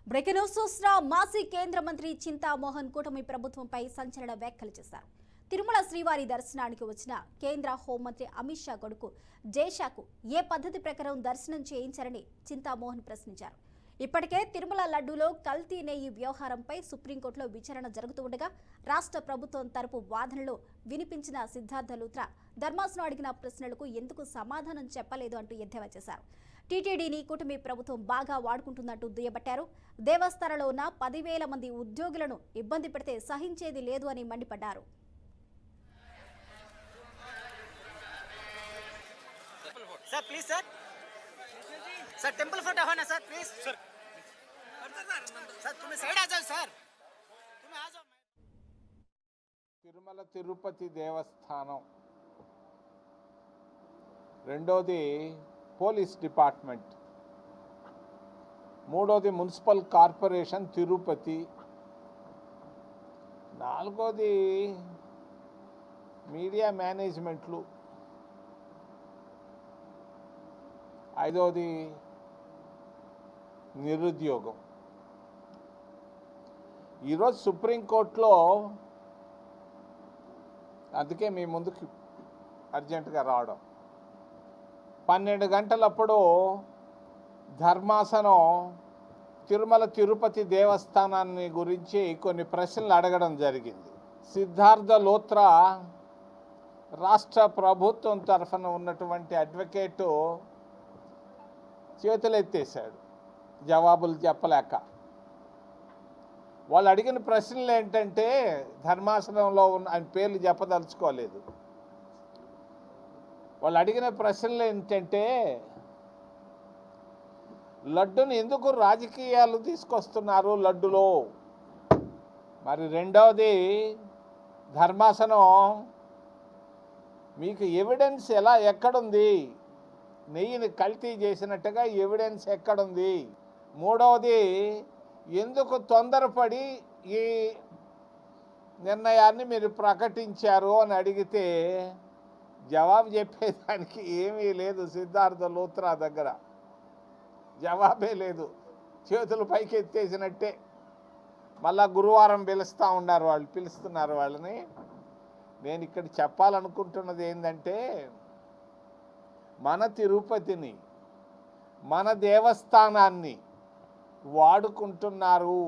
Breaking news చూసిన మాజీ కేంద్ర మంత్రి చింతామోహన్ కూటమి ప్రభుత్వంపై సంచలన వ్యాఖ్యలు చేశారు. తిరుమల శ్రీవారి దర్శనానికి వచ్చిన కేంద్ర హోంమంత్రి అమిత్ షా కొడుకు జైషాకు ఏ పద్ధతి ప్రకారం దర్శనం చేయించారని చింతామోహన్ ప్రశ్నించారు. ఇప్పటికే తిరుమల లడ్డూలో కల్తీ నెయ్యి వ్యవహారంపై సుప్రీంకోర్టులో విచారణ జరుగుతుండగా రాష్ట్ర ప్రభుత్వం తరపు వాదనలు వినిపించిన సిద్ధార్థ లూత్రా ధర్మాసనం అడిగిన ప్రశ్నలకు ఎందుకు సమాధానం చెప్పలేదు అంటూ ఎద్దేవా చేశారు. టీటీడీని కూటమి ప్రభుత్వం బాగా వాడుకుంటుందంటూ దుయ్యబట్టారు. దేవస్థానంలో ఉన్న 10,000 మంది ఉద్యోగులను ఇబ్బంది పెడితే సహించేది లేదు అని మండిపడ్డారు. Sir please sir temple photo हो ना सर प्लीज सर तुम्हें साइड आ जाओ सर तुम्हें आ जाओ. తిరుమల తిరుపతి దేవస్థానం, రెండోది పోలీస్ డిపార్ట్మెంట్, మూడోది మున్సిపల్ కార్పొరేషన్ తిరుపతి, నాలుగోది మీడియా మేనేజ్మెంట్లు, ఐదోది నిరుద్యోగం. ఈరోజు సుప్రీంకోర్టులో, అందుకే మీ ముందుకు అర్జెంటుగా రావడం, 12 గంటలప్పుడు ధర్మాసనం తిరుమల తిరుపతి దేవస్థానాన్ని గురించి కొన్ని ప్రశ్నలు అడగడం జరిగింది. సిద్ధార్థ లూత్రా రాష్ట్ర ప్రభుత్వం తరఫున ఉన్నటువంటి అడ్వకేటు చేతులు ఎత్తేసాడు జవాబులు చెప్పలేక. వాళ్ళు అడిగిన ప్రశ్నలు ఏంటంటే, ధర్మాసనంలో ఉన్న ఆయన పేర్లు చెప్పదలుచుకోలేదు, వాళ్ళు అడిగిన ప్రశ్నలు ఏంటంటే, లడ్డుని ఎందుకు రాజకీయాలు తీసుకొస్తున్నారు లడ్డులో. మరి రెండవది, ధర్మాసనం మీకు ఎవిడెన్స్ ఎక్కడుంది, నెయ్యిని కల్తీ చేసినట్టుగా ఎవిడెన్స్ ఎక్కడుంది. మూడవది, ఎందుకు తొందరపడి ఈ నిర్ణయాన్ని మీరు ప్రకటించారు అని అడిగితే జవాబు చెప్పేదానికి ఏమీ లేదు. సిద్ధార్థ లూత్రా దగ్గర జవాబే లేదు, చేతులు పైకి ఎత్తేసినట్టే. మళ్ళా గురువారం పిలుస్తున్నారు వాళ్ళని. నేను ఇక్కడ చెప్పాలనుకుంటున్నది ఏంటంటే, మన తిరుపతిని, మన దేవస్థానాన్ని వాడుకుంటున్నారు.